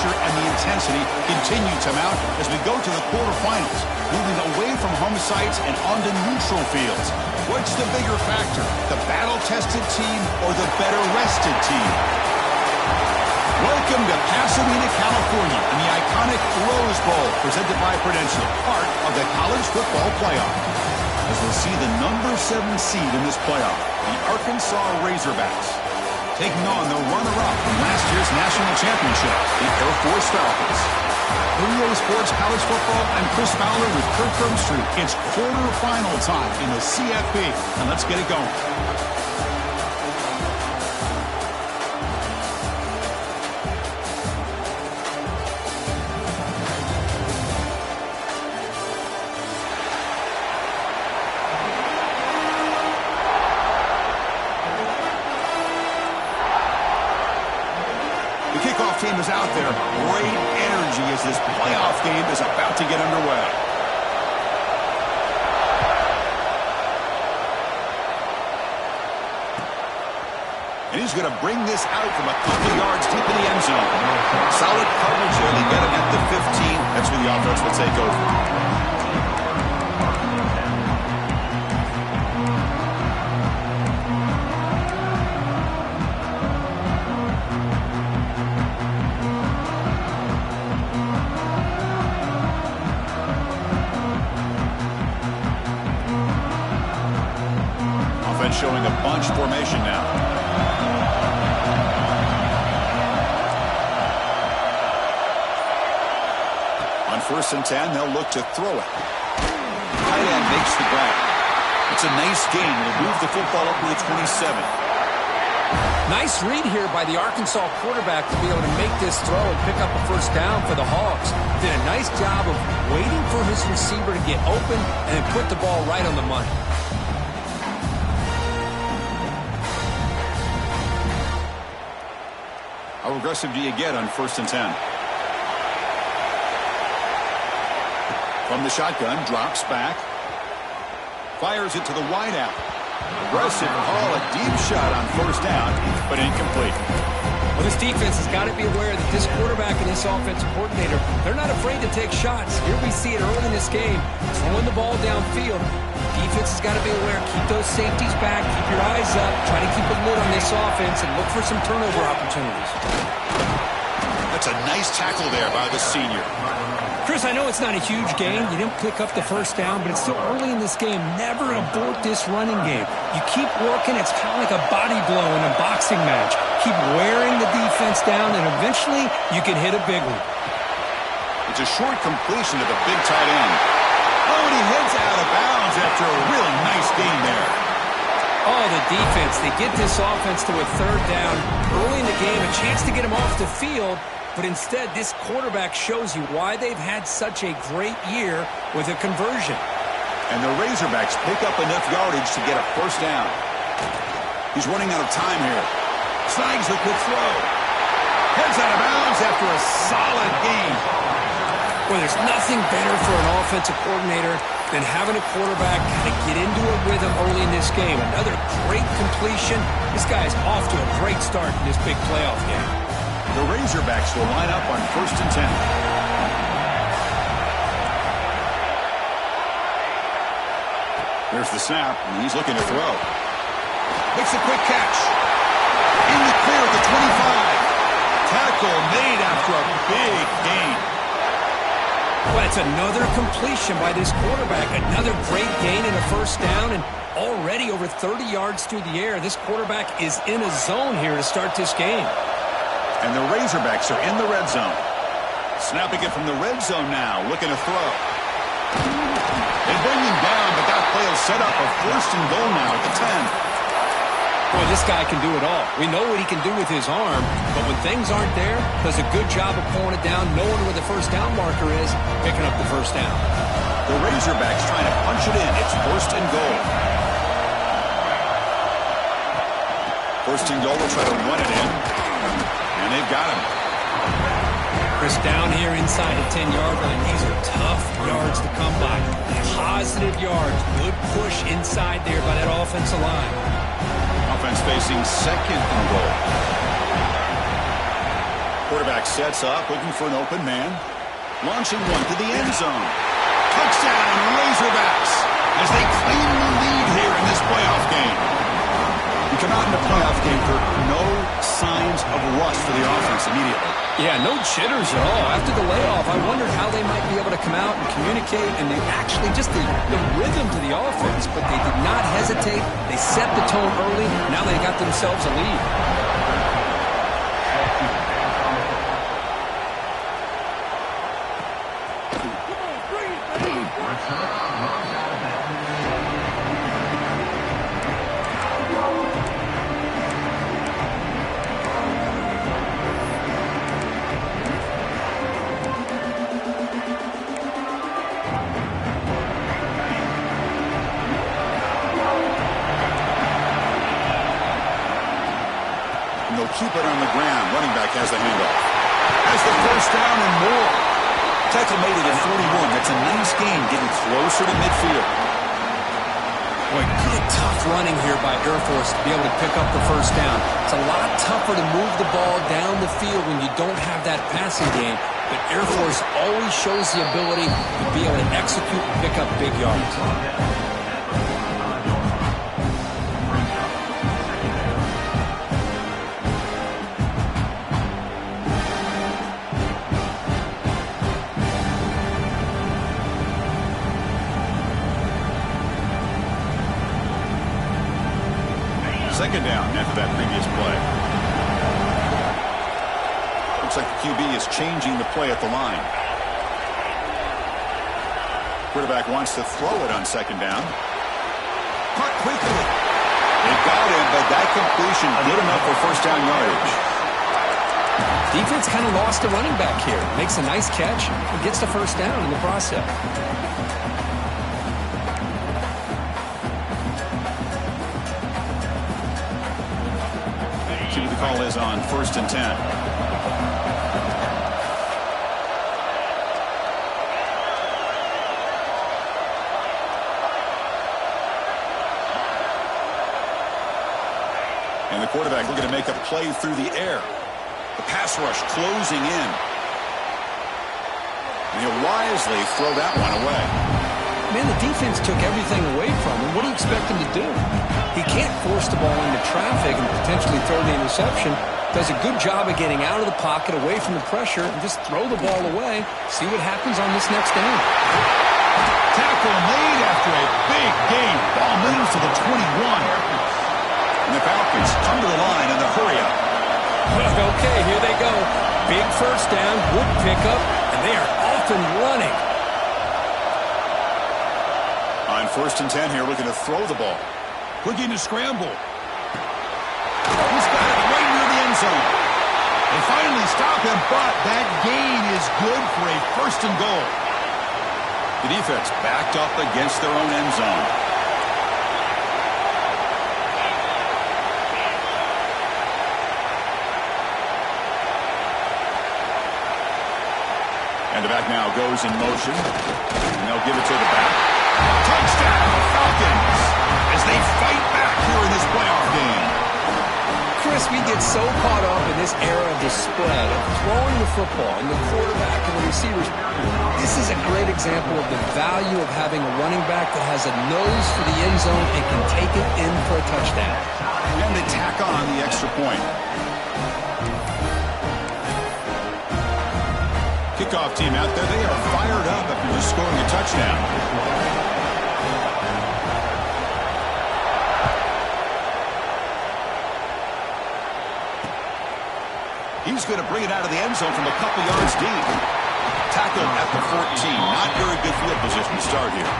pressure and the intensity continue to mount as we go to the quarterfinals, moving away from home sites and onto neutral fields. What's the bigger factor, the battle-tested team or the better-rested team? Welcome to Pasadena, California, in the iconic Rose Bowl, presented by Prudential, part of the college football playoff. As we'll see the number 7 seed in this playoff, the Arkansas Razorbacks, taking on the runner-up from last year's national championship, the Air Force Falcons. For EA Sports College Football, I'm Chris Fowler with Kirk Street. It's quarterfinal time in the CFP, and let's get it going. Team is out there. Great energy as this playoff game is about to get underway. And he's going to bring this out from a couple yards deep in the end zone. Solid coverage there. They get him at the 15. That's where the offense will take over. Showing a bunch formation now. On 1st and 10, they'll look to throw it. Tight end makes the grab. It's a nice gain. It'll move the football up to the 27. Nice read here by the Arkansas quarterback to be able to make this throw and pick up a first down for the Hogs. Did a nice job of waiting for his receiver to get open and then put the ball right on the money. How aggressive do you get on 1st and 10? From the shotgun, drops back. Fires it to the wideout. Aggressive call, a deep shot on 1st down, but incomplete. Well, this defense has got to be aware that this quarterback and this offensive coordinator, they're not afraid to take shots. Here we see it early in this game, throwing the ball downfield. Defense has got to be aware. Keep those safeties back. Keep your eyes up. Try to keep a lid on this offense and look for some turnover opportunities. That's a nice tackle there by the senior. Chris, I know it's not a huge gain. You didn't pick up the first down, but it's still early in this game. Never abort this running game. You keep working. It's kind of like a body blow in a boxing match. Keep wearing the defense down, and eventually you can hit a big one. It's a short completion to the big tight end. Oh, and he heads out of bounds after a really nice gain there. Oh, the defense. They get this offense to a 3rd down early in the game, a chance to get him off the field, but instead this quarterback shows you why they've had such a great year with a conversion. And the Razorbacks pick up enough yardage to get a first down. He's running out of time here. Snags the quick throw. Heads out of bounds after a solid gain. Well, there's nothing better for an offensive coordinator than having a quarterback kind of get into a rhythm early in this game. Another great completion. This guy is off to a great start in this big playoff game. The Razorbacks will line up on 1st and 10. There's the snap, and he's looking to throw. Makes a quick catch. In the clear at the 25. Tackle made after a big gain. Well, it's another completion by this quarterback. Another great gain in a first down, and already over 30 yards through the air. This quarterback is in a zone here to start this game. And the Razorbacks are in the red zone. Snapping it from the red zone now, looking to throw. They bring him down, but that play will set up a 1st and goal now at the 10. Boy, this guy can do it all. We know what he can do with his arm, but when things aren't there, does a good job of pulling it down, knowing where the first down marker is, picking up the first down. The Razorbacks trying to punch it in. It's 1st and goal. 1st and goal will try to run it in. And they've got him. Chris, down here inside the 10-yard line, these are tough yards to come by. Positive yards. Good push inside there by that offensive line. Offense facing 2nd and goal. Quarterback sets up, looking for an open man. Launching one to the end zone. Touchdown, Razorbacks, as they claim the lead here in this playoff game. You come out in the playoff game for no signs of rust for the offense immediately. Yeah, no jitters at all. After the layoff, I wondered how they might be able to come out and communicate and actually just the rhythm to the offense. But they did not hesitate. They set the tone early. Now they got themselves a lead. Keep it on the ground. Running back has the handoff. Has the first down and more. Tackle made it at 41. That's a nice gain, getting closer to midfield. Boy, good tough running here by Air Force to be able to pick up the first down. It's a lot tougher to move the ball down the field when you don't have that passing game. But Air Force always shows the ability to be able to execute and pick up big yards. Second down after that previous play. Looks like the QB is changing the play at the line. Quarterback wants to throw it on second down. Caught quickly. They got him, but that completion good enough for first down yardage. Defense kind of lost the running back here. Makes a nice catch and gets the first down in the process. See what the call is on 1st and 10. And the quarterback looking to make a play through the air. The pass rush closing in. And he'll wisely throw that one away. Man, the defense took everything away from him. What do you expect him to do? He can't force the ball into traffic and potentially throw the interception. Does a good job of getting out of the pocket, away from the pressure, and just throw the ball away. See what happens on this next down. Tackle made after a big gain. Ball moves to the 21. And the Falcons come to the line in the hurry up. Okay, here they go. Big first down, good pickup, and they are off and running. On 1st and 10 here, looking to throw the ball. Looking to scramble. He's got it right near the end zone. They finally stop him, but that gain is good for a 1st and goal. The defense backed up against their own end zone. And the back now goes in motion. And they'll give it to the back. Touchdown, Falcons, as they fight back here in this playoff game. Chris, we get so caught up in this era of the spread, of throwing the football and the quarterback and the receivers. This is a great example of the value of having a running back that has a nose for the end zone and can take it in for a touchdown. And they tack on the extra point. Kickoff team out there, they are fired up after just scoring a touchdown. He's going to bring it out of the end zone from a couple yards deep. Tackled at the 14. Not very good field position to start here.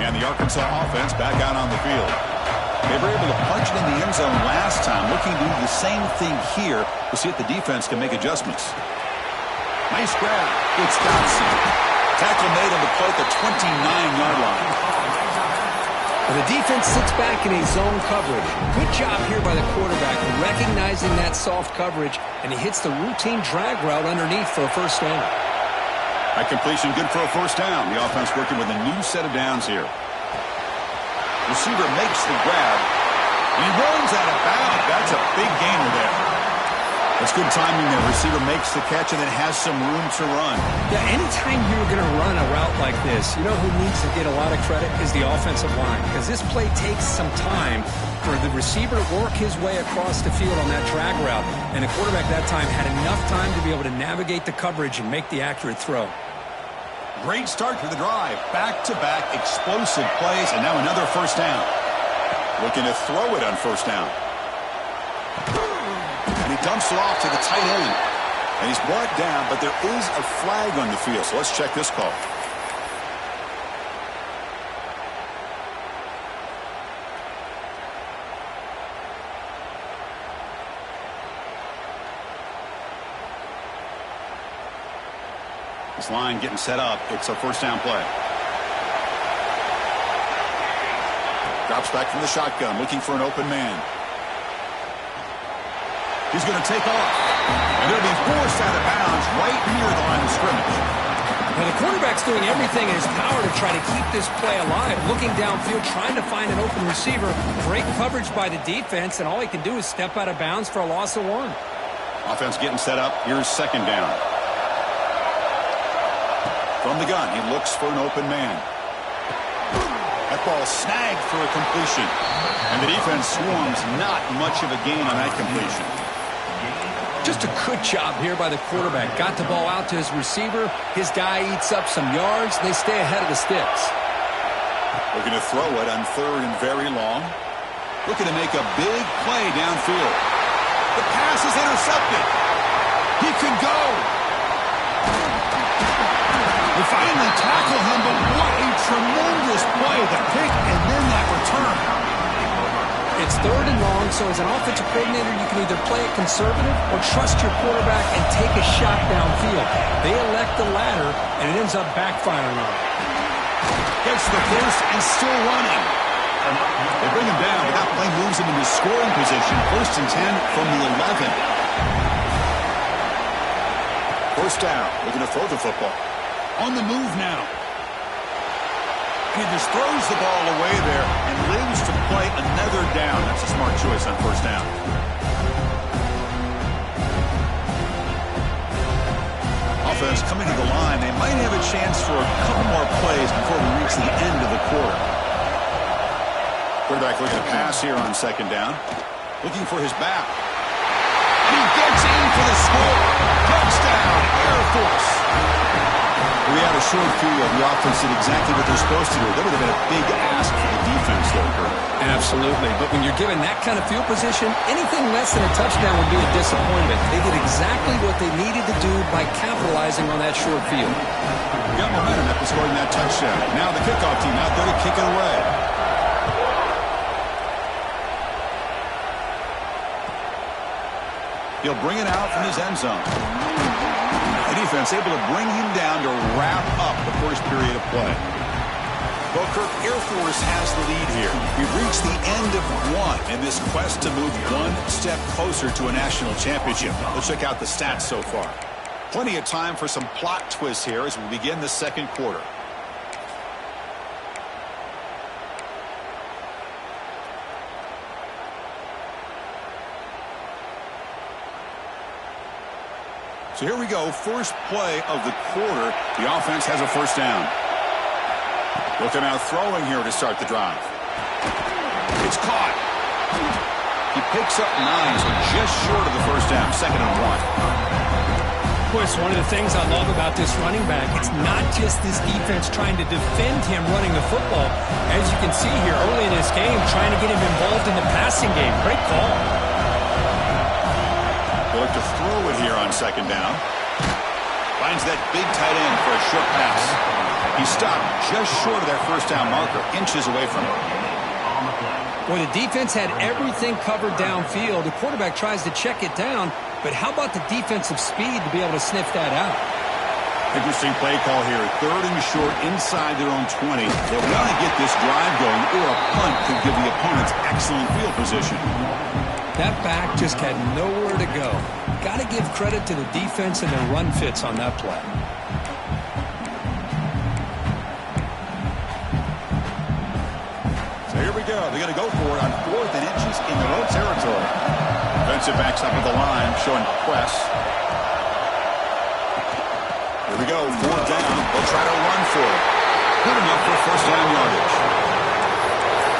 And the Arkansas offense back out on the field. They were able to punch it in the end zone last time. Looking to do the same thing here. We'll see if the defense can make adjustments. Nice grab. It's Dotson. Tackle made on the play at the 29-yard line. Well, the defense sits back in a zone coverage. Good job here by the quarterback recognizing that soft coverage, and he hits the routine drag route underneath for a first down. That completion good for a first down. The offense working with a new set of downs here. Receiver makes the grab. And he runs out of bounds. That's a big gainer there. That's good timing there. Receiver makes the catch and then has some room to run. Yeah, anytime you're going to run a route like this, you know who needs to get a lot of credit is the offensive line. Because this play takes some time for the receiver to work his way across the field on that drag route. And the quarterback that time had enough time to be able to navigate the coverage and make the accurate throw. Great start to the drive. Back-to-back explosive plays, and now another first down. Looking to throw it on first down. And he dumps it off to the tight end. And he's brought down, but there is a flag on the field, so let's check this call. This line getting set up. It's a first down play. Drops back from the shotgun, looking for an open man. He's going to take off. And they'll be forced out of bounds right near the line of scrimmage. Now the quarterback's doing everything in his power to try to keep this play alive. Looking downfield, trying to find an open receiver. Great coverage by the defense, and all he can do is step out of bounds for a loss of 1. Offense getting set up. Here's second down. From the gun, he looks for an open man. That ball snagged for a completion. And the defense swarms, not much of a gain on that completion. Just a good job here by the quarterback. Got the ball out to his receiver. His guy eats up some yards. They stay ahead of the sticks. Looking to throw it on third and very long. Looking to make a big play downfield. The pass is intercepted. He can go. They finally tackle him, but what a tremendous play. The pick and then that return. It's third and long, so as an offensive coordinator, you can either play it conservative or trust your quarterback and take a shot downfield. They elect the latter, and it ends up backfiring on them. Gets the first and still running. They bring him down, but that play moves him into scoring position. First and 10 from the 11. First down, looking to throw the football. On the move now. He just throws the ball away there and lives to play another down. That's a smart choice on first down. Offense coming to the line. They might have a chance for a couple more plays before we reach the end of the quarter. Quarterback looking to pass here on second down. Looking for his back. And he gets in for the score. Touchdown, Air Force. We had a short field. The offense did exactly what they're supposed to do. That would have been a big ask for the defense, though, Kurt. Absolutely. But when you're given that kind of field position, anything less than a touchdown would be a disappointment. They did exactly what they needed to do by capitalizing on that short field. Got momentum after scoring that touchdown. Now the kickoff team out there to kick it away. He'll bring it out from his end zone. The defense able to bring him down to wrap up the first period of play. Well, Kirk, Air Force has the lead here. We've reached the end of one in this quest to move one step closer to a national championship. Let's check out the stats so far. Plenty of time for some plot twists here as we begin the second quarter. So here we go, first play of the quarter. The offense has a first down. Looking out throwing here to start the drive. It's caught. He picks up 9, so just short of the first down, second and 1. Boy, it's one of the things I love about this running back. It's not just this defense trying to defend him running the football. As you can see here early in this game, trying to get him involved in the passing game. Great call. They look to throw it here on second down. Finds that big tight end for a short pass. He stopped just short of that first down marker, inches away from it. Well, the defense had everything covered downfield. The quarterback tries to check it down, but how about the defensive speed to be able to sniff that out? Interesting play call here. Third and short inside their own 20. They want to get this drive going, or a punt could give the opponents excellent field position. That back just had nowhere to go. Got to give credit to the defense and their run fits on that play. go. They're going to go for it on 4th and inches in their own territory. Defensive backs up at the line, showing press. Here we go, 4th down. They'll try to run for it. Good enough for first down yardage.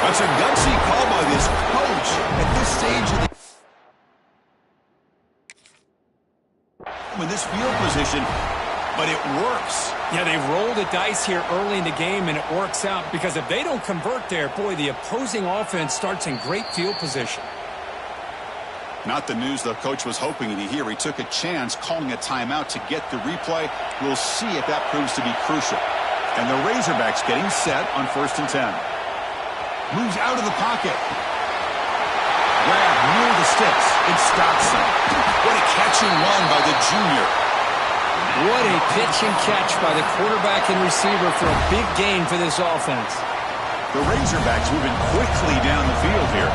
That's a gutsy call by this coach at this stage of the in this field position, but it works. Yeah, they rolled the dice here early in the game, and it works out because if they don't convert there, boy, the opposing offense starts in great field position. Not the news the coach was hoping to hear. He took a chance calling a timeout to get the replay. We'll see if that proves to be crucial. And the Razorbacks getting set on 1st and 10. Moves out of the pocket. Grab near the sticks. It's Stotson. What a catch and run by the junior. What a pitch and catch by the quarterback and receiver for a big gain for this offense. The Razorbacks moving quickly down the field here.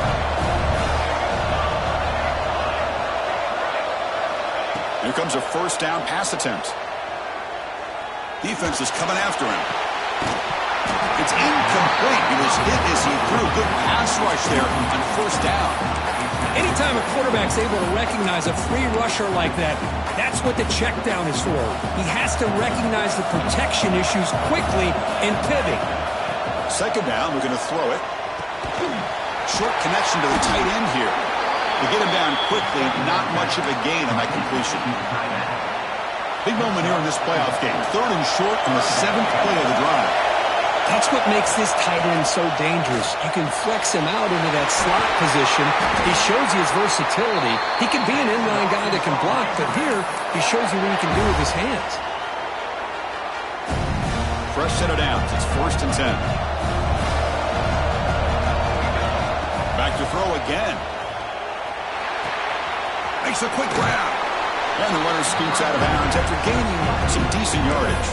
Here comes a first down pass attempt. Defense is coming after him. It's incomplete. He was hit as he threw. Good pass rush there on first down. Anytime a quarterback's able to recognize a free rusher like that, that's what the check down is for. He has to recognize the protection issues quickly and pivot. 2nd down, we're going to throw it. Short connection to the tight end here. To get him down quickly, not much of a gain on that completion. Big moment here in this playoff game. 3rd and short on the 7th play of the drive. That's what makes this tight end so dangerous. You can flex him out into that slot position. He shows you his versatility. He can be an inline guy that can block, but here he shows you what he can do with his hands. Fresh set of downs. It's 1st and 10. Back to throw again. Makes a quick grab. And the runner scoots out of bounds after gaining some decent yardage.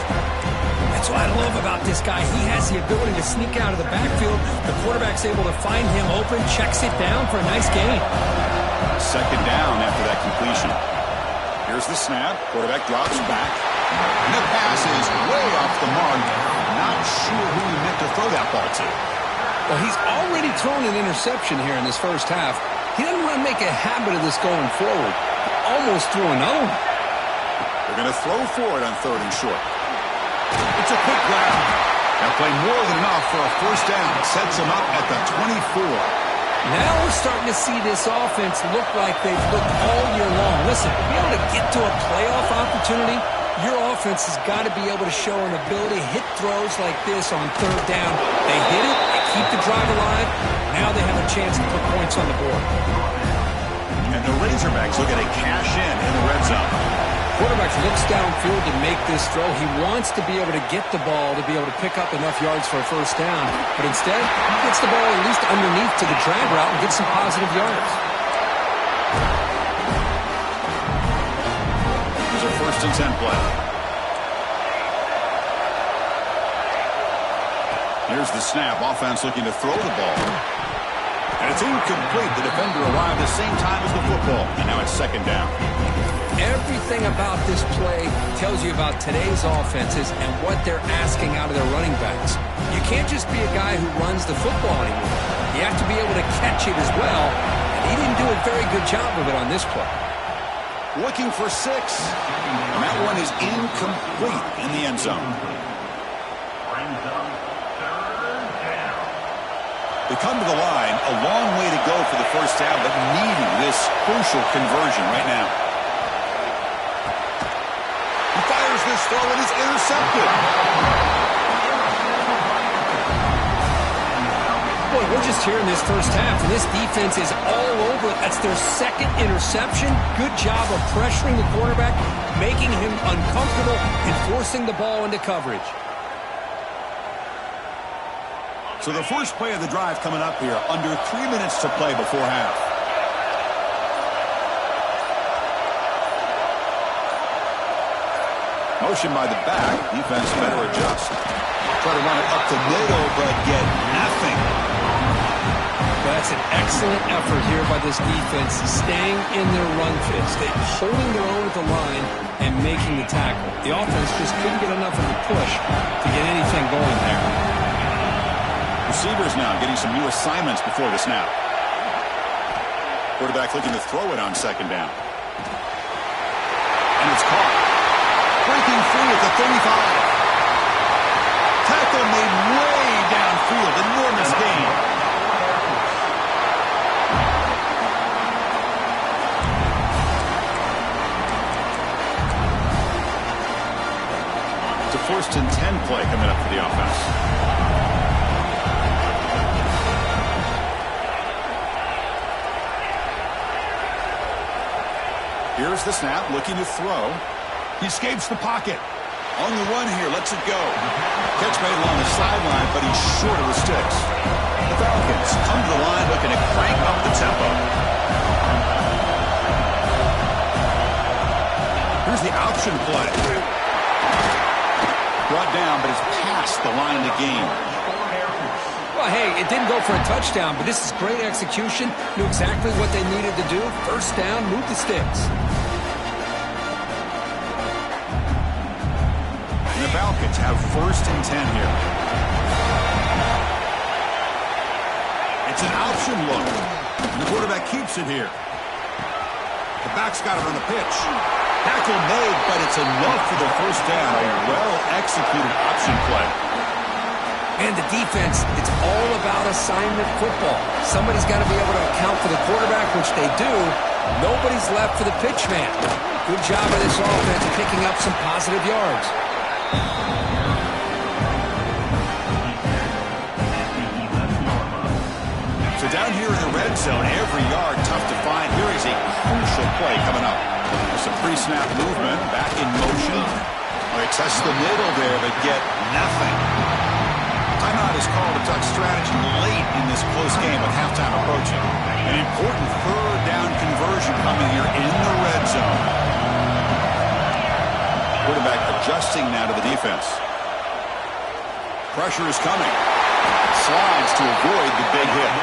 That's what I love about this guy. He has the ability to sneak out of the backfield. The quarterback's able to find him open, checks it down for a nice gain. 2nd down after that completion. Here's the snap. Quarterback drops back. And the pass is way off the mark. Not sure who he meant to throw that ball to. Well, he's already thrown an interception here in this first half. He doesn't want to make a habit of this going forward. Almost threw another one. They're going to throw for it on 3rd and short. It's a quick grab. That play more than enough for a first down. Sets him up at the 24. Now we're starting to see this offense look like they've looked all year long. Listen, to be able to get to a playoff opportunity, your offense has got to be able to show an ability to hit throws like this on 3rd down. They hit it, they keep the drive alive. Now they have a chance to put points on the board. And the Razorbacks look at a cash in the red zone. Quarterback looks downfield to make this throw. He wants to be able to get the ball to be able to pick up enough yards for a first down. But instead, he gets the ball at least underneath to the drag route and gets some positive yards. Here's a 1st and 10 play. Here's the snap. Offense looking to throw the ball. And it's incomplete. The defender arrived at the same time as the football. And now it's 2nd down. Everything about this play tells you about today's offenses and what they're asking out of their running backs. You can't just be a guy who runs the football anymore. You have to be able to catch it as well, and he didn't do a very good job of it on this play. Looking for 6. And that one is incomplete in the end zone. They come to the line, a long way to go for the first down, but needing this crucial conversion right now. He fires this throw and is intercepted. Boy, we're just here in this first half, and this defense is all over it. That's their 2nd interception. Good job of pressuring the quarterback, making him uncomfortable, and forcing the ball into coverage. So the first play of the drive coming up here, under 3 minutes to play before half. Motion by the back. Defense better adjust. Try to run it up the middle, but get nothing. That's an excellent effort here by this defense, staying in their run fits. They're holding their own at the line and making the tackle. The offense just couldn't get enough of a push to get anything going there. Receivers now getting some new assignments before the snap. Quarterback looking to throw it on second down. And it's caught. Breaking free at the 35. Tackle made way downfield. Enormous gain. It's a 1st and 10 play coming up for the offense. Here's the snap, looking to throw. He escapes the pocket. On the run here, lets it go. Catch made along the sideline, but he's short of the sticks. The Falcons come to the line looking to crank up the tempo. Here's the option play. Brought down, but it's past the line to gain. Well, hey, it didn't go for a touchdown, but this is great execution. Knew exactly what they needed to do. First down, move the sticks. And the Falcons have 1st and 10 here. It's an option look. And the quarterback keeps it here. The back's got it on the pitch. Tackle made, but it's enough for the first down. A well-executed option play. And the defense, it's all about assignment football. Somebody's got to be able to account for the quarterback, which they do. Nobody's left for the pitch man. Good job of this offense picking up some positive yards. So down here in the red zone, every yard tough to find. Here is a crucial play coming up. There's some pre-snap movement, back in motion. They test the middle there, but get nothing. Timeout is called to talk strategy late in this close game with halftime approaching. An important 3rd down conversion coming here in the red zone. Quarterback adjusting now to the defense. Pressure is coming. Slides to avoid the big hit.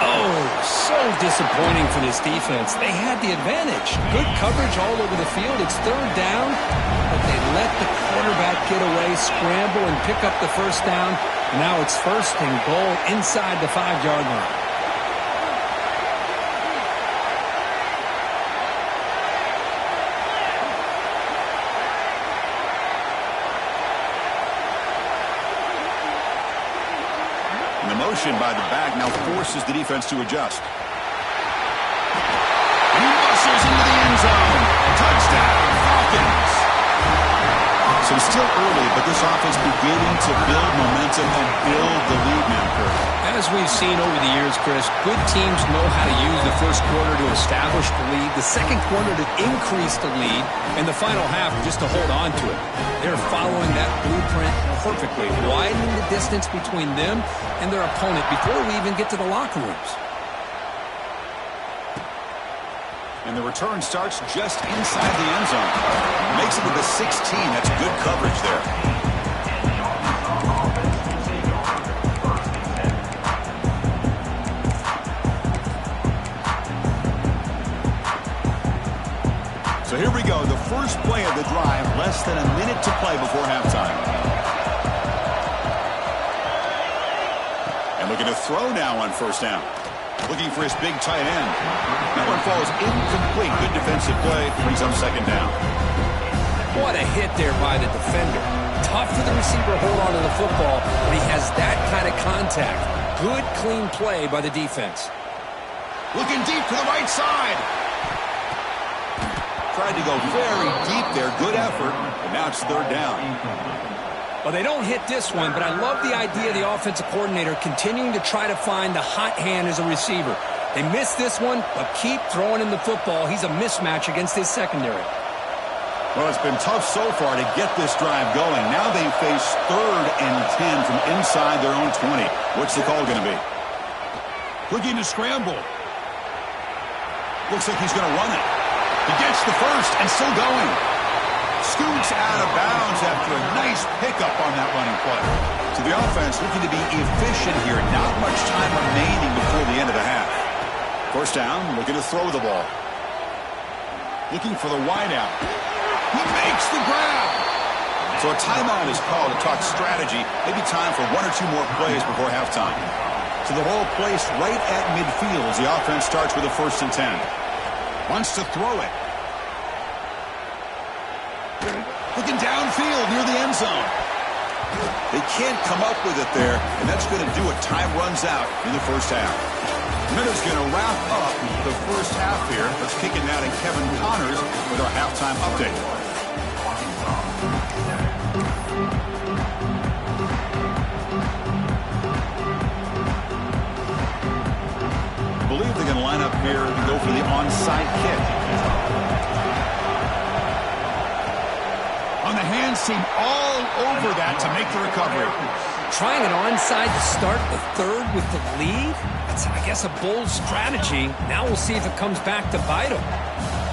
Oh, so disappointing for this defense. They had the advantage. Good coverage all over the field. It's 3rd down, but they let the quarterback get away, scramble, and pick up the first down. Now it's 1st and goal inside the 5-yard line. Motion by the back now forces the defense to adjust. And he muscles into the end zone. Touchdown, Falcons. So it's still early, but this offense beginning to build momentum and build the lead now, Kurt. As we've seen over the years, Chris, good teams know how to use the first quarter to establish the lead, the second quarter to increase the lead, and the final half just to hold on to it. They're following that blueprint perfectly, widening the distance between them and their opponent before we even get to the locker rooms. And the return starts just inside the end zone. Makes it to the 16. That's good coverage there. So here we go. The first play of the drive. Less than a minute to play before halftime. And looking to throw now on 1st down. Looking for his big tight end. That one falls incomplete. Good defensive play. Brings up 2nd down. What a hit there by the defender. Tough for the receiver to hold on to the football, but he has that kind of contact. Good, clean play by the defense. Looking deep to the right side. Tried to go very deep there. Good effort. And now it's 3rd down. Well, they don't hit this one, but I love the idea of the offensive coordinator continuing to try to find the hot hand as a receiver. They missed this one, but keep throwing him the football. He's a mismatch against his secondary. Well, it's been tough so far to get this drive going. Now they face 3rd and 10 from inside their own 20. What's the call going to be? Looking to scramble. Looks like he's going to run it. He gets the first and still going. Scoots out of bounds after a nice pickup on that running play. So the offense looking to be efficient here. Not much time remaining before the end of the half. 1st down, looking to throw the ball. Looking for the wideout. He makes the grab. So a timeout is called to talk strategy. Maybe time for one or two more plays before halftime. So the ball placed right at midfield as the offense starts with a 1st and 10. Wants to throw it. Looking downfield near the end zone. They can't come up with it there, and that's going to do it. Time runs out in the first half. Minuta's going to wrap up the first half here. Let's kick it now to Kevin Connors with our halftime update. I believe they're going to line up here and go for the onside kick. On the hands team all over that to make the recovery. Trying an onside to start the third with the lead? That's, I guess, a bold strategy. Now we'll see if it comes back to bite them.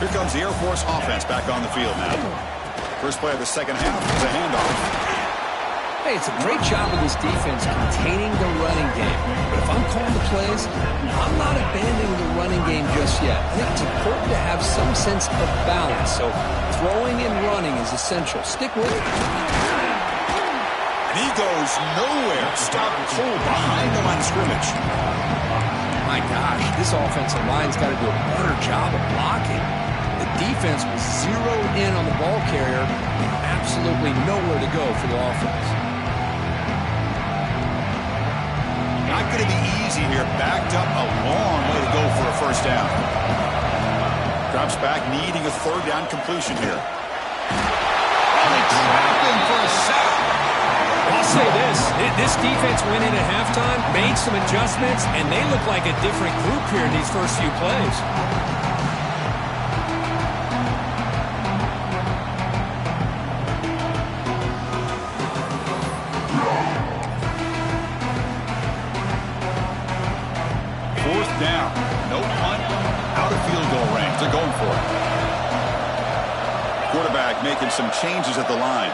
Here comes the Air Force offense back on the field now. First play of the second half is a handoff. Hey, it's a great job of this defense containing the running game. But if I'm calling the plays, I'm not abandoning the running game just yet. I think it's important to have some sense of balance. So throwing and running is essential. Stick with it. And he goes nowhere. Stop cold behind the line of scrimmage. My gosh, this offensive line's got to do a better job of blocking. The defense was zeroed in on the ball carrier and absolutely nowhere to go for the offense. Not going to be easy here. Backed up a long way to go for a first down. Drops back, needing a 3rd down completion here. Oh, they trapped him for a sack. I'll say this defense went in at halftime, made some adjustments, and they look like a different group here in these first few plays. Down. No punt. Out of field goal range. They're going for it. Quarterback making some changes at the line.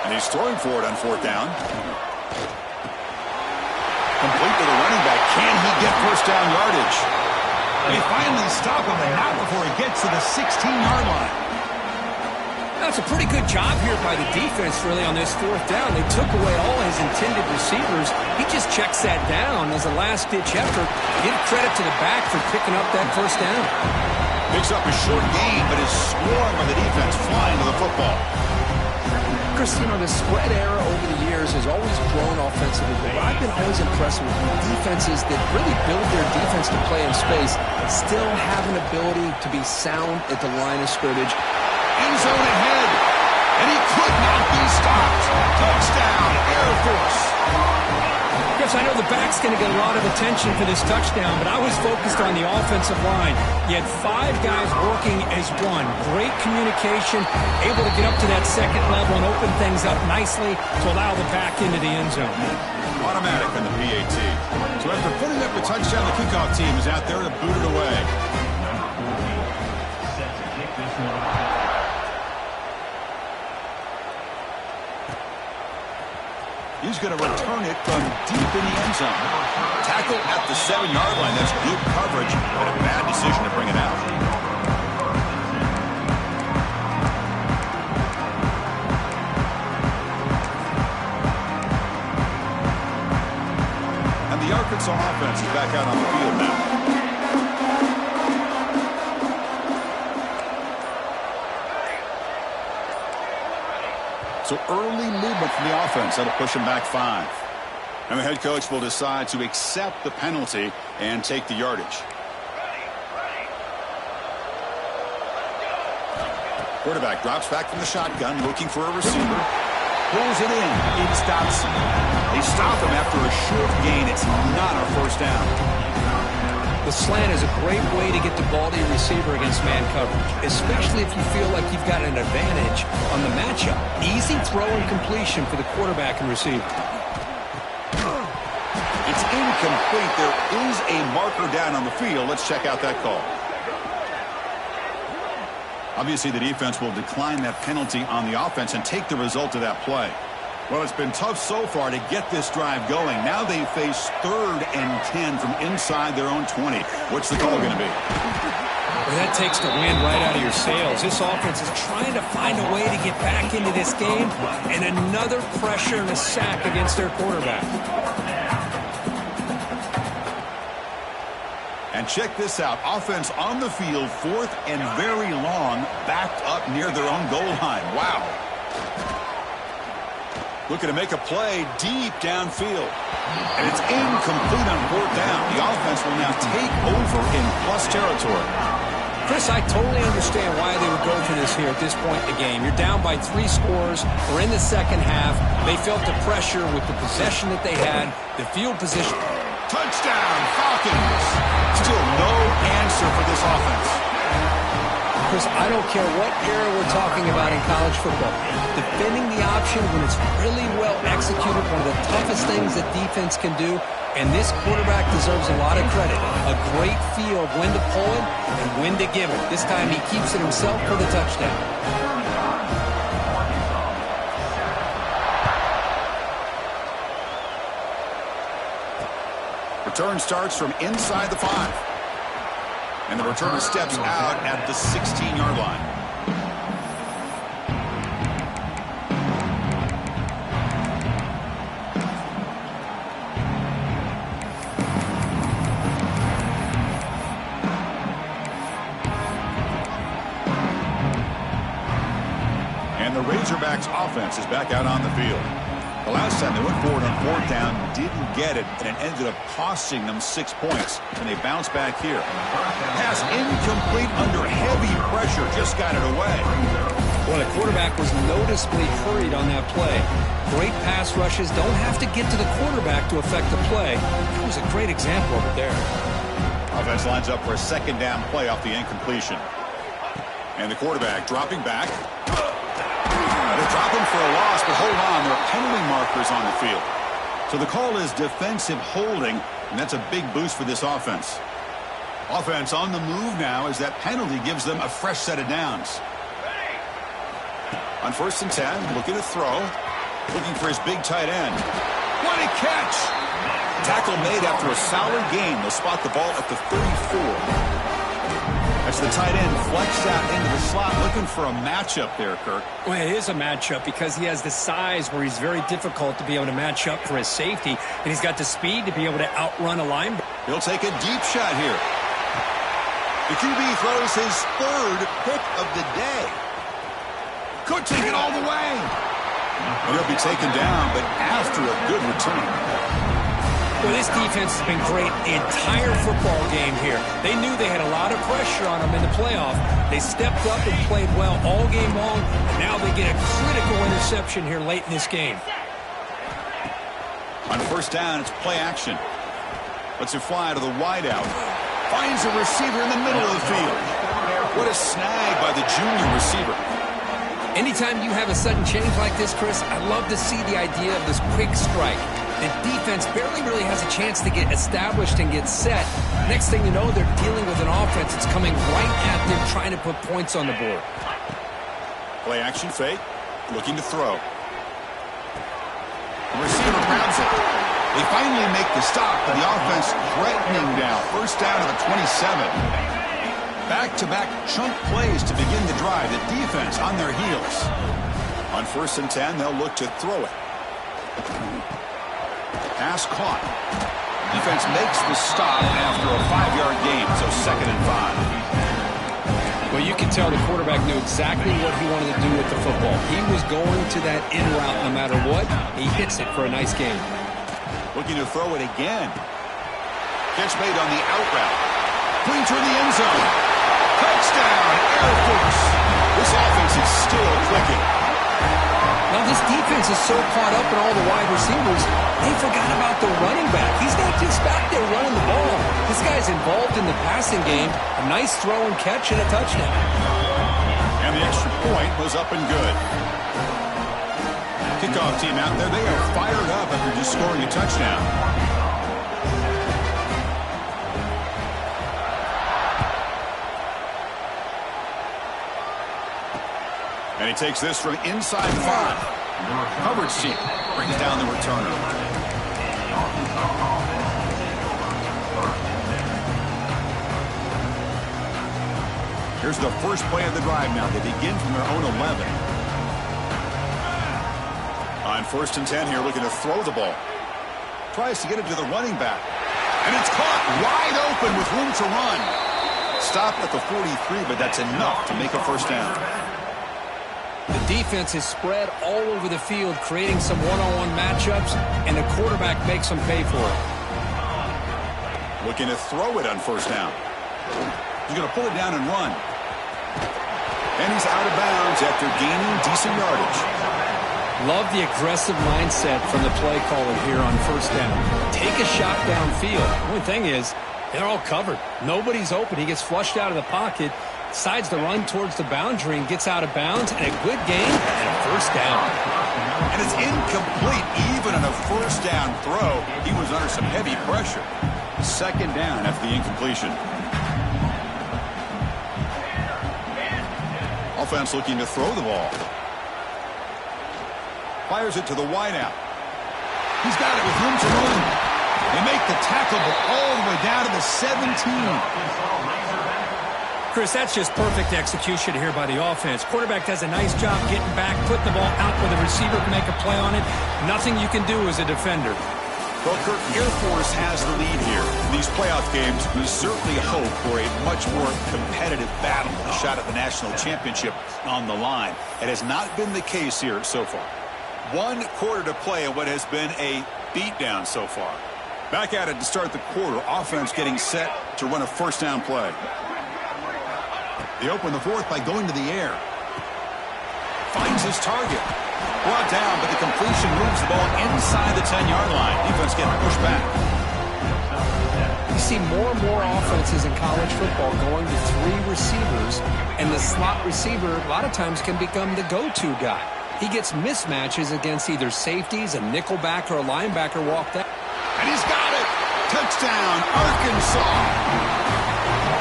And he's throwing for it on 4th down. Complete to the running back. Can he get first down yardage? They finally stop him, and not before he gets to the 16-yard line. That's a pretty good job here by the defense, really, on this 4th down. They took away all his intended receivers. He just checks that down as a last-ditch effort. Give credit to the back for picking up that first down. Picks up a short gain, but is swarmed by the defense flying to the football. Chris, you know, the spread era over the years has always grown offensively, but I've been always impressed with defenses that really build their defense to play in space, still have an ability to be sound at the line of scrimmage. End zone ahead, and he could not be stopped. Touchdown, Air Force. Chris, I know the back's going to get a lot of attention for this touchdown, but I was focused on the offensive line. You had 5 guys working as one. Great communication, able to get up to that second level and open things up nicely to allow the back into the end zone. Automatic on the PAT. So after putting up the touchdown, the kickoff team is out there to boot it away. He's going to return it from deep in the end zone. Tackle at the 7-yard line. That's good coverage, but a bad decision to bring it out. And the Arkansas offense is back out on the field now. So early movement from the offense. That'll push him back 5. And the head coach will decide to accept the penalty and take the yardage. Quarterback drops back from the shotgun, looking for a receiver. Pulls it in. It's Dotson. They stop him after a short gain. It's not a first down. The slant is a great way to get the ball to your receiver against man coverage, especially if you feel like you've got an advantage on the matchup. Easy throw and completion for the quarterback and receiver. It's incomplete. There is a marker down on the field. Let's check out that call. Obviously, the defense will decline that penalty on the offense and take the result of that play. Well, it's been tough so far to get this drive going. Now they face 3rd and 10 from inside their own 20. What's the call going to be? Well, that takes the wind right out of your sails. This offense is trying to find a way to get back into this game, and another pressure and a sack against their quarterback. And check this out. Offense on the field, 4th and very long, backed up near their own goal line. Wow. Looking to make a play deep downfield. And it's incomplete on 4th down. The offense will now take over in plus territory. Chris, I totally understand why they would go for this here at this point in the game. You're down by 3 scores. We're in the second half. They felt the pressure with the possession that they had, the field position. Touchdown, Falcons. Still no answer for this offense. Chris, I don't care what era we're talking about in college football. Defending the option when it's really well executed, one of the toughest things that defense can do, and this quarterback deserves a lot of credit. A great feel of when to pull it and when to give it. This time he keeps it himself for the touchdown. Return starts from inside the 5. And the returner steps out at the 16-yard line. And the Razorbacks offense is back out on the field. The last time they went forward on 4th down, didn't get it, and it ended up costing them 6 points. And they bounce back here. Pass incomplete under heavy pressure, just got it away. Well, the quarterback was noticeably hurried on that play. Great pass rushes don't have to get to the quarterback to affect the play. That was a great example of it there. Offense lines up for a 2nd down play off the incompletion. And the quarterback dropping back. They're dropping for a loss, but hold on. There are penalty markers on the field. So the call is defensive holding, and that's a big boost for this offense. Offense on the move now as that penalty gives them a fresh set of downs. On 1st and 10, looking to throw. Looking for his big tight end. What a catch! Tackle made after a solid gain. They'll spot the ball at the 34. As the tight end flexed out into the slot, looking for a matchup there, Kirk. Well, it is a matchup because he has the size where he's very difficult to be able to match up for his safety, and he's got the speed to be able to outrun a linebacker. He'll take a deep shot here. The QB throws his 3rd pick of the day. Could take it all the way. And he'll be taken down, but after a good return. Well, this defense has been great the entire football game here. They knew they had a lot of pressure on them in the playoff. They stepped up and played well all game long, and now they get a critical interception here late in this game. On 1st down, it's play action. Lets it fly to the wideout. Finds a receiver in the middle of the field. What a snag by the junior receiver. Anytime you have a sudden change like this, Chris, I love to see the idea of this quick strike. The defense barely really has a chance to get established and get set. Next thing you know, they're dealing with an offense that's coming right at them, trying to put points on the board. Play action fake, looking to throw. The receiver grabs it. They finally make the stop, but the offense threatening now. 1st down to the 27. Back-to-back chunk plays to begin the drive. The defense on their heels. On 1st and 10, they'll look to throw it. Pass caught. Defense makes the stop after a 5-yard gain, so 2nd and 5. Well, you can tell the quarterback knew exactly what he wanted to do with the football. He was going to that in route no matter what. He hits it for a nice gain. Looking to throw it again. Catch made on the out route. Clean to the end zone. Touchdown, Air Force. This offense is still clicking. Now, this defense is so caught up in all the wide receivers, they forgot about the running back. He's not just back there running the ball. This guy's involved in the passing game. A nice throw and catch and a touchdown. And the extra point was up and good. Kickoff team out there, they are fired up after just scoring a touchdown. And he takes this from inside 5. Coverage team brings down the returner. Here's the first play of the drive now. They begin from their own 11. On 1st and 10 here, looking to throw the ball. Tries to get it to the running back. And it's caught wide open with room to run. Stopped at the 43, but that's enough to make a first down. The defense is spread all over the field, creating some one-on-one matchups, and the quarterback makes them pay for it. Looking to throw it on 1st down. He's going to pull it down and run. And he's out of bounds after gaining decent yardage. Love the aggressive mindset from the play caller here on 1st down. Take a shot downfield. The only thing is, they're all covered. Nobody's open. He gets flushed out of the pocket, decides to run towards the boundary and gets out of bounds, and a good gain and a 1st down. And it's incomplete even on a 1st down throw. He was under some heavy pressure. 2nd down after the incompletion. Offense looking to throw the ball. Fires it to the wideout. He's got it with room to run. They make the tackle, but all the way down to the 17. Chris, that's just perfect execution here by the offense. Quarterback does a nice job getting back, putting the ball out where the receiver can make a play on it. Nothing you can do as a defender. Well, Kirk, Air Force has the lead here. In these playoff games, we certainly hope for a much more competitive battle, a shot at the national championship on the line. It has not been the case here so far. 1 quarter to play in what has been a beatdown so far. Back at it to start the quarter. Offense getting set to run a 1st down play. They open the 4th by going to the air. Finds his target. Brought down, but the completion moves the ball inside the 10-yard line. Defense getting pushed back. You see more and more offenses in college football going to 3 receivers, and the slot receiver a lot of times can become the go-to guy. He gets mismatches against either safeties, a nickelback, or a linebacker walk that. And he's got it! Touchdown, Arkansas!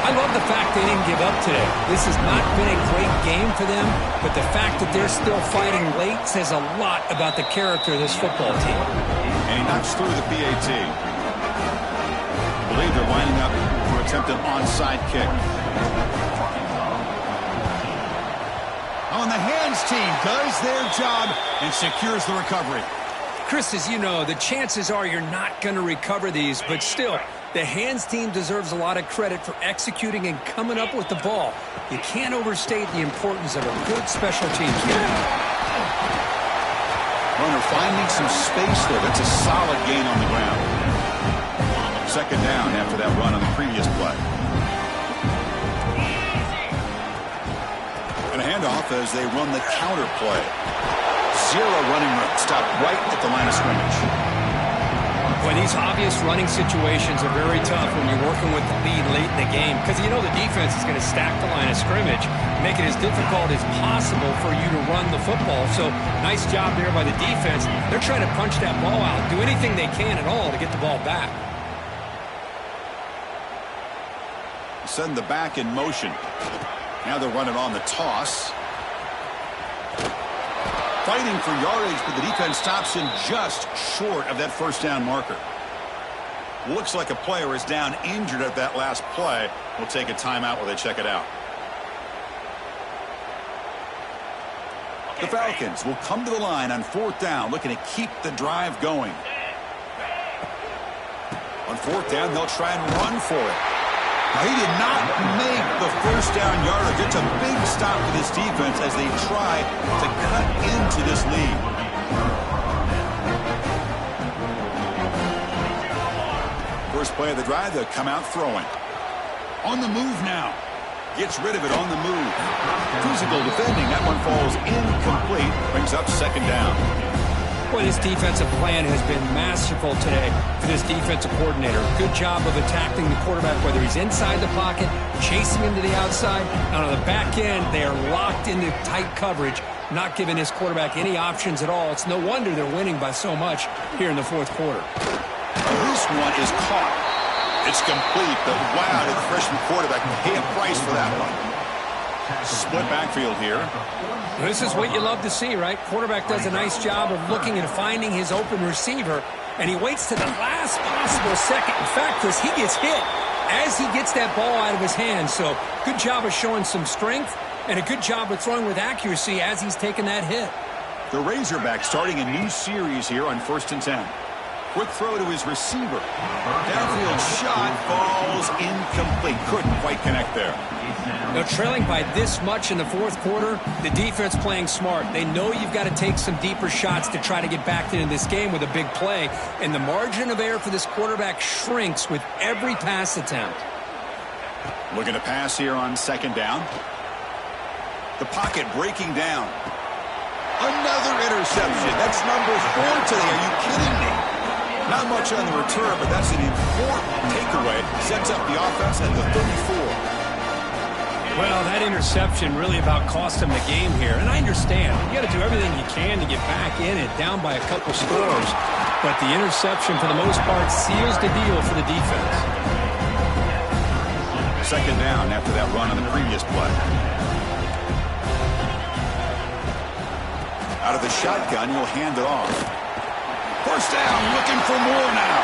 I love the fact they didn't give up today. This has not been a great game for them, but the fact that they're still fighting late says a lot about the character of this football team. And he knocks through the PAT. I believe they're lining up to attempt an onside kick. On the hands team does their job and secures the recovery. Chris, as you know, the chances are you're not going to recover these, but still, the hands team deserves a lot of credit for executing and coming up with the ball. You can't overstate the importance of a good special teams game. Runner finding some space there. That's a solid gain on the ground. 2nd down after that run on the previous play. And a handoff as they run the counter play. 0 running room. Stopped right at the line of scrimmage. Boy, these obvious running situations are very tough when you're working with the lead late in the game because you know the defense is going to stack the line of scrimmage, make it as difficult as possible for you to run the football. So nice job there by the defense. They're trying to punch that ball out, do anything they can at all to get the ball back. Send the back in motion. Now they're running on the toss. Fighting for yardage, but the defense stops him just short of that 1st down marker. Looks like a player is down injured at that last play. We'll take a timeout while they check it out. The Falcons will come to the line on 4th down, looking to keep the drive going. On 4th down, they'll try and run for it. Now, he did not make the 1st down yardage. It's a big stop for this defense as they try to cut into this lead. First play of the drive, they'll come out throwing. On the move now. Gets rid of it on the move. Physical defending. That one falls incomplete. Brings up 2nd down. Boy, this defensive plan has been masterful today for this defensive coordinator. Good job of attacking the quarterback, whether he's inside the pocket, chasing him to the outside. And on the back end, they are locked into tight coverage, not giving this quarterback any options at all. It's no wonder they're winning by so much here in the 4th quarter. This one is caught. It's complete, but wow, did the freshman quarterback pay a price for that one. Split backfield here. This is what you love to see, right? Quarterback does a nice job of looking and finding his open receiver, and he waits to the last possible second. In fact, Chris, he gets hit. as he gets that ball out of his hands. So good job of showing some strength and a good job of throwing with accuracy as he's taking that hit. The Razorbacks starting a new series here on 1st and 10. Quick throw to his receiver. Downfield shot falls incomplete. Couldn't quite connect there. Now, trailing by this much in the fourth quarter, the defense playing smart. They know you've got to take some deeper shots to try to get back into this game with a big play. And the margin of error for this quarterback shrinks with every pass attempt. Looking to pass here on 2nd down. The pocket breaking down. Another interception. That's number 4 today. Are you kidding me? Not much on the return, but that's an important takeaway. Sets up the offense at the 34. Well, that interception really about cost him the game here. And I understand. You got to do everything you can to get back in it, down by a couple scores. But the interception, for the most part, seals the deal for the defense. 2nd down after that run on the previous play. Out of the shotgun, he'll hand it off. 1st down, looking for more now.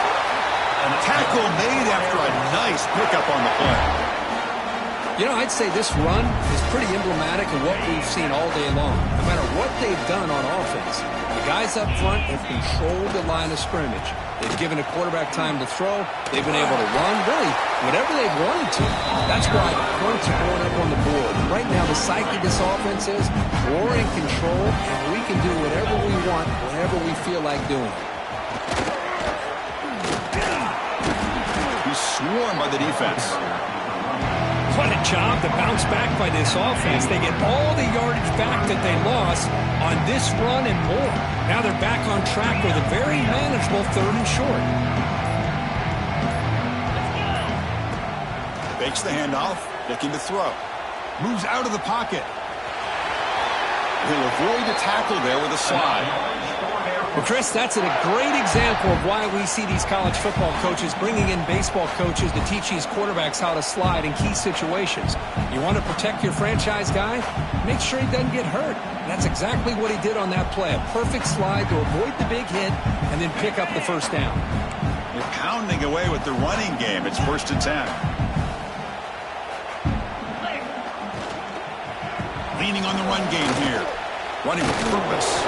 A tackle made after a nice pickup on the play. You know, I'd say this run is pretty emblematic of what we've seen all day long. No matter what they've done on offense, the guys up front have controlled the line of scrimmage. They've given a quarterback time to throw. They've been able to run, really, whatever they've wanted to. That's why the points are going up on the board. Right now, the psyche of this offense is we're in control, and we can do whatever we want, whenever we feel like doing it. He's swarmed by the defense. What a job to bounce back by this offense. They get all the yardage back that they lost on this run and more. Now they're back on track with a very manageable 3rd and short. Fakes the handoff, looking to throw. Moves out of the pocket. He'll avoid the tackle there with a slide. Well, Chris, that's a great example of why we see these college football coaches bringing in baseball coaches to teach these quarterbacks how to slide in key situations. You want to protect your franchise guy? Make sure he doesn't get hurt. And that's exactly what he did on that play. A perfect slide to avoid the big hit and then pick up the 1st down. They're pounding away with the running game. It's 1st and 10. Leaning on the run game here. Running with purpose.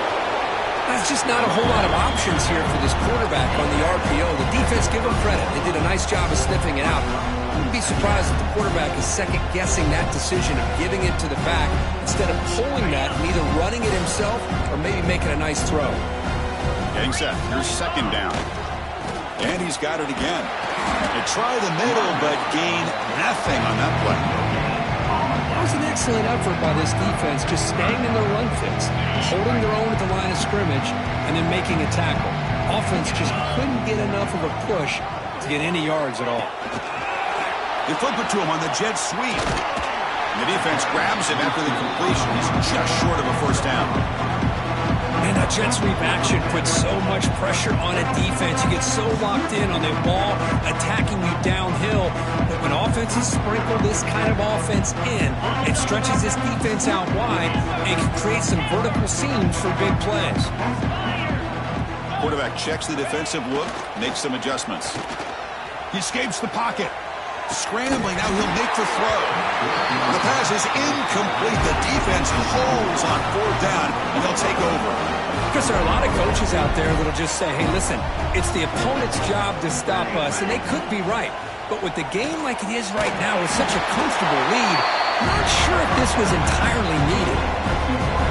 There's just not a whole lot of options here for this quarterback on the RPO. The defense, give them credit. They did a nice job of sniffing it out. I wouldn't be surprised if the quarterback is second-guessing that decision of giving it to the back instead of pulling that and either running it himself or maybe making a nice throw. Getting set. Here's 2nd down. And he's got it again. They try the middle, but gain nothing on that play. That was an excellent effort by this defense, just staying in their run fits, holding their own at the line of scrimmage, and then making a tackle. Offense just couldn't get enough of a push to get any yards at all. They flip it to him on the jet sweep. And the defense grabs him after the completion. He's just short of a 1st down. Man, that jet sweep action puts so much pressure on a defense. You get so locked in on the ball attacking you downhill that when offenses sprinkle this kind of offense in, it stretches this defense out wide and can create some vertical seams for big plays. Quarterback checks the defensive look, makes some adjustments. He escapes the pocket. Scrambling, now he'll make the throw. The pass is incomplete. The defense holds on 4th down, and they'll take over. Because there are a lot of coaches out there that'll just say, hey, listen, it's the opponent's job to stop us, and they could be right. But with the game like it is right now with such a comfortable lead, I'm not sure if this was entirely needed.